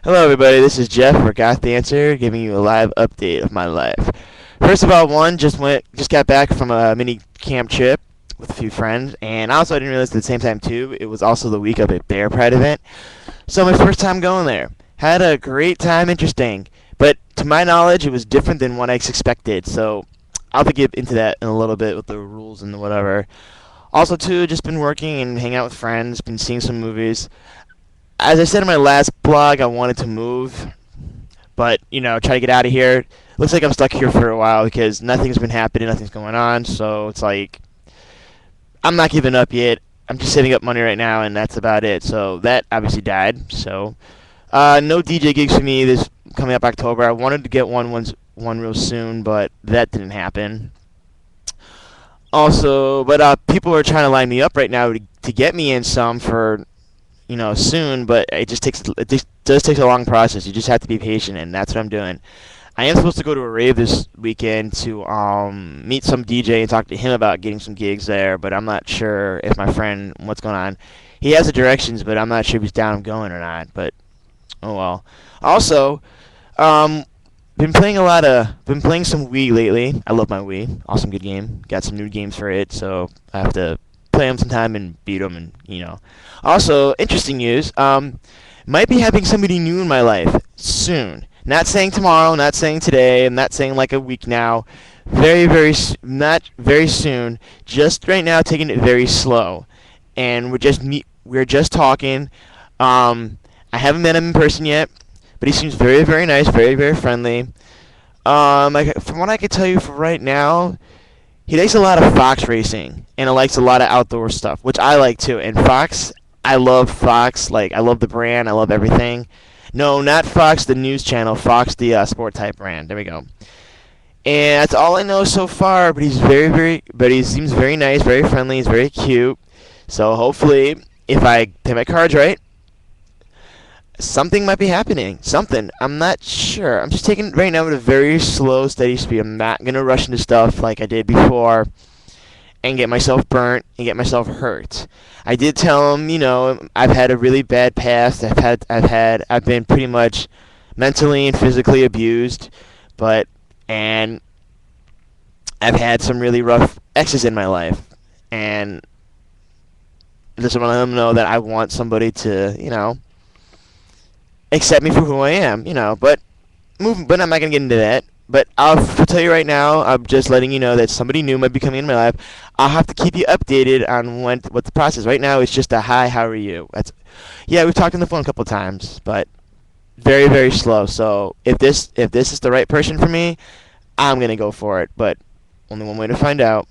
Hello, everybody. This is Jeff for Got the Answer, giving you a live update of my life. First of all, just got back from a mini camp trip with a few friends, and also I didn't realize at the same time too, it was also the week of a Bear Pride event. So my first time going there, had a great time, interesting, but to my knowledge, it was different than what I expected. So I'll have to get into that in a little bit with the rules and whatever. Also, too, just been working and hanging out with friends, been seeing some movies. As I said in my last blog, I wanted to move, but try to get out of here. Looks like I'm stuck here for a while because nothing's been happening, nothing's going on. So it's like I'm not giving up yet. I'm just saving up money right now, and that's about it. So that obviously died. So no DJ gigs for me this coming up October. I wanted to get one real soon, but that didn't happen. Also, but people are trying to line me up right now to get me in some for soon, but it just does take a long process. You just have to be patient, and that's what I'm doing. I am supposed to go to a rave this weekend to meet some DJ and talk to him about getting some gigs there, but I'm not sure if my friend what's going on. He has the directions, but I'm not sure if he's down going or not. But oh well. Also, um, been playing some Wii lately. I love my Wii. Awesome, good game. Got some new games for it, so I have to play them sometime and beat them, and. Also, interesting news. Might be having somebody new in my life soon. Not saying tomorrow, not saying today, I'm not saying like a week now. Not very soon. Just right now, taking it very slow, and we're just talking. I haven't met him in person yet, but he seems very, very nice, very, very friendly. From what I can tell you for right now, he likes a lot of Fox racing, and he likes a lot of outdoor stuff, which I like too. And Fox, I love Fox. Like, I love the brand. I love everything. No, not Fox, the news channel. Fox, the sport type brand. There we go. And that's all I know so far. But he seems very nice, very friendly. He's very cute. So hopefully, if I play my cards right, something might be happening. Something. I'm not sure. I'm just taking it right now at a very slow, steady speed. I'm not gonna rush into stuff like I did before and get myself burnt and get myself hurt. I did tell him, I've had a really bad past. I've been pretty much mentally and physically abused, and I've had some really rough exes in my life, and just want to let them know that I want somebody to, accept me for who I am, but I'm not gonna get into that. But I'll tell you right now, I'm just letting you know that somebody new might be coming in my life. I'll have to keep you updated on what the process. Right now, it's just a hi, how are you? Yeah, we've talked on the phone a couple of times, but very, very slow. So if this is the right person for me, I'm gonna go for it. But only one way to find out.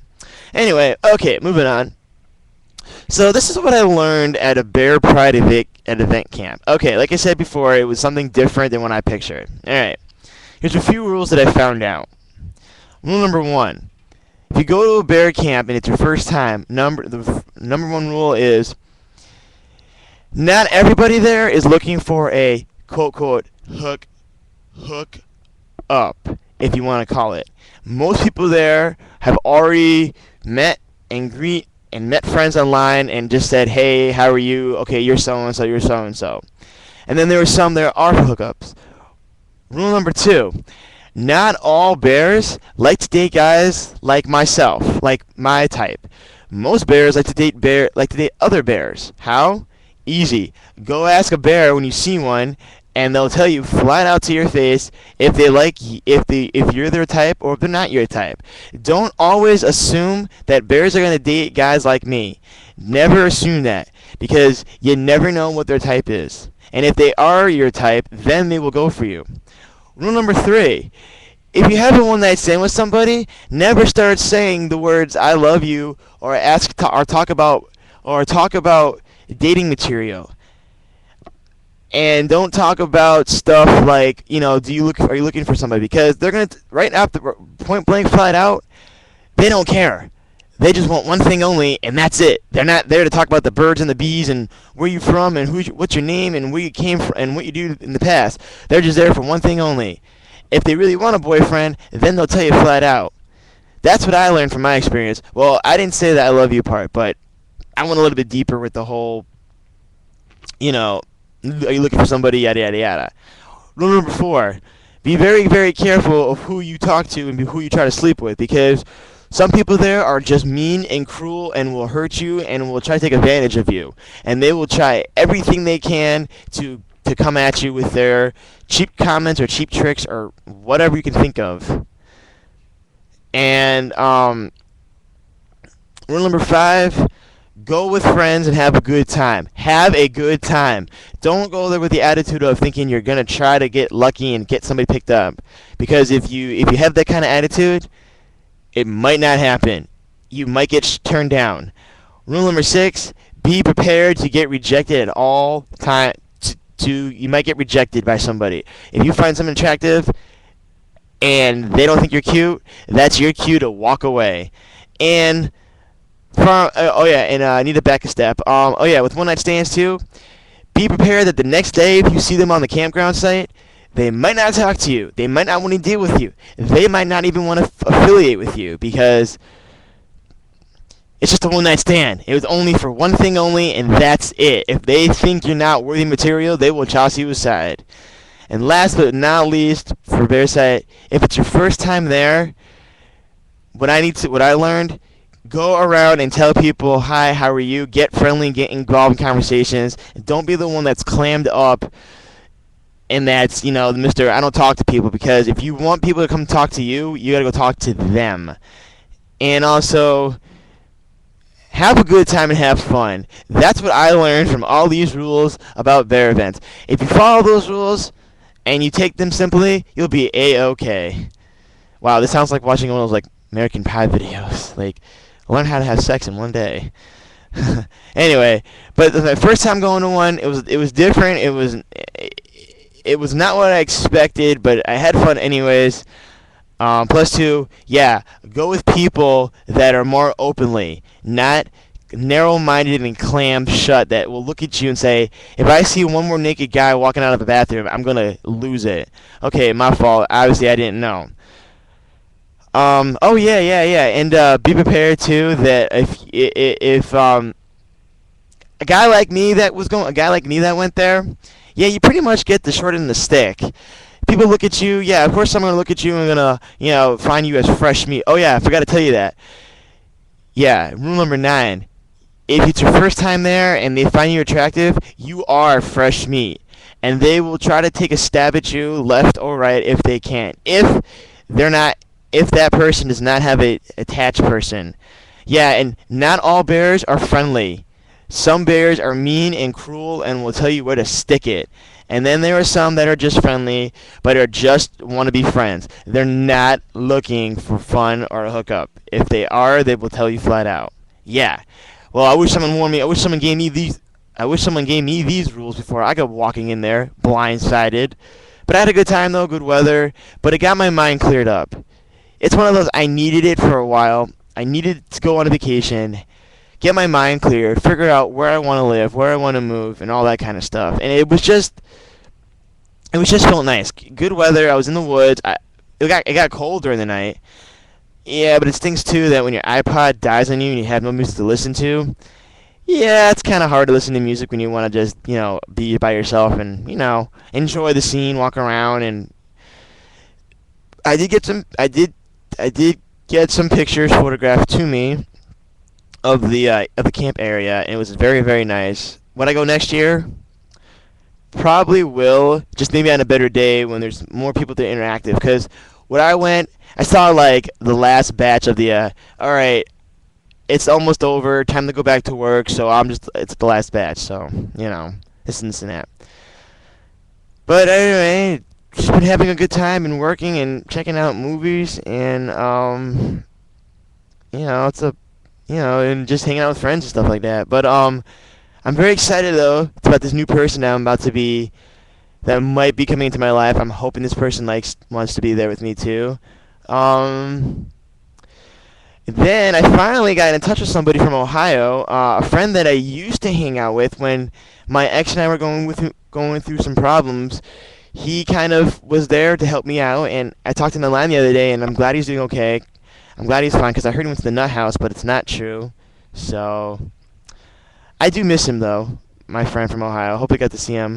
Anyway, okay, moving on. So this is what I learned at a Bear Pride event camp. Okay, like I said before, it was something different than what I pictured. All right. Here's a few rules that I found out. Rule number one: if you go to a bear camp and it's your first time, the number one rule is not everybody there is looking for a quote quote hook up, if you want to call it. Most people there have already met met friends online and just said, hey, how are you? Okay, you're so and so, you're so and so. And then there are hookups. Rule number two: not all bears like to date guys like myself, like my type. Most bears like to date other bears. How? Easy. Go ask a bear when you see one, and they'll tell you flat out to your face if they if you're their type or if they're not your type. Don't always assume that bears are gonna date guys like me. Never assume that, because you never know what their type is. And if they are your type, then they will go for you. Rule number three: if you have a one-night stand with somebody, never start saying the words "I love you" or talk about dating material. And don't talk about stuff like, are you looking for somebody? Because they're gonna right after point blank flat out, they don't care. They just want one thing only, and that's it. They're not there to talk about the birds and the bees and where you from and what's your name and where you came from and what you do in the past. They're just there for one thing only. If they really want a boyfriend, then they'll tell you flat out. That's what I learned from my experience. Well, I didn't say the "I love you" part, but I went a little bit deeper with the whole, you know, Are you looking for somebody? Yada yada yada. Rule number four: be very very careful of who you talk to and who you try to sleep with, because some people there are just mean and cruel and will hurt you and will try to take advantage of you, and they will try everything they can to come at you with their cheap comments or cheap tricks or whatever you can think of. And rule number five: go with friends and have a good time. Have a good time. Don't go there with the attitude of thinking you're gonna try to get lucky and get somebody picked up, because if you have that kind of attitude, it might not happen. You might get turned down. Rule number six: be prepared to get rejected at all time. You might get rejected by somebody. If you find someone attractive and they don't think you're cute, that's your cue to walk away. And I need to back a step. With one night stands too, be prepared that the next day if you see them on the campground site, they might not talk to you. They might not want to deal with you. They might not even want to affiliate with you, because it's just a one night stand. It was only for one thing only, and that's it. If they think you're not worthy material, they will toss you aside. And last but not least, for Bear Site, if it's your first time there, what I learned, go around and tell people, hi, how are you? Get friendly, get involved in conversations. Don't be the one that's clammed up and that's, Mr. I don't talk to people, because if you want people to come talk to you, you got to go talk to them. And also, have a good time and have fun. That's what I learned from all these rules about bear events. If you follow those rules and you take them simply, you'll be A-okay. Wow, this sounds like watching one of those like American Pie videos. Like, learn how to have sex in one day. Anyway, but the first time going to one, it was different. It was not what I expected, but I had fun anyways. Plus two, yeah, go with people that are more openly, not narrow-minded and clammed shut, that will look at you and say, if I see one more naked guy walking out of the bathroom, I'm going to lose it. Okay, my fault. Obviously, I didn't know. Yeah. And be prepared, too, that if a guy like me that went there, yeah, you pretty much get the short end of the stick. People look at you, yeah, of course I'm going to look at you and going to, find you as fresh meat. Oh, yeah, I forgot to tell you that. Yeah, rule number 9. If it's your first time there and they find you attractive, you are fresh meat. And they will try to take a stab at you left or right if they can. If that person does not have a attached person. Yeah, and not all bears are friendly. Some bears are mean and cruel and will tell you where to stick it. And then there are some that are just friendly, but are just want to be friends. They're not looking for fun or a hookup. If they are, they will tell you flat out. Yeah. Well, I wish someone warned me. I wish someone gave me these rules before I go walking in there blindsided. But I had a good time though, good weather. But it got my mind cleared up. It's one of those, I needed it for a while. I needed to go on a vacation, get my mind cleared, figure out where I want to live, where I want to move, and all that kind of stuff. And it was just felt nice. Good weather. I was in the woods. It got cold during the night. Yeah, but it stinks too that when your iPod dies on you and you have no music to listen to. Yeah, it's kind of hard to listen to music when you want to just be by yourself and enjoy the scene, walk around. And I did get some pictures photographed to me of the camp area, and it was very very nice. When I go next year, probably will, just maybe on a better day when there's more people to interactive. Because when I went, I saw like the last batch of the. All right, it's almost over. Time to go back to work. So it's the last batch. So this and that. But anyway, just been having a good time and working and checking out movies and it's and just hanging out with friends and stuff like that. But I'm very excited though about this new person that might be coming into my life. I'm hoping this person wants to be there with me too. Then I finally got in touch with somebody from Ohio, a friend that I used to hang out with when my ex and I were going through some problems. He kind of was there to help me out, and I talked to him on the line the other day, and I'm glad he's doing okay. I'm glad he's fine, because I heard he went to the nut house, but it's not true. So I do miss him though, my friend from Ohio. Hope I got to see him.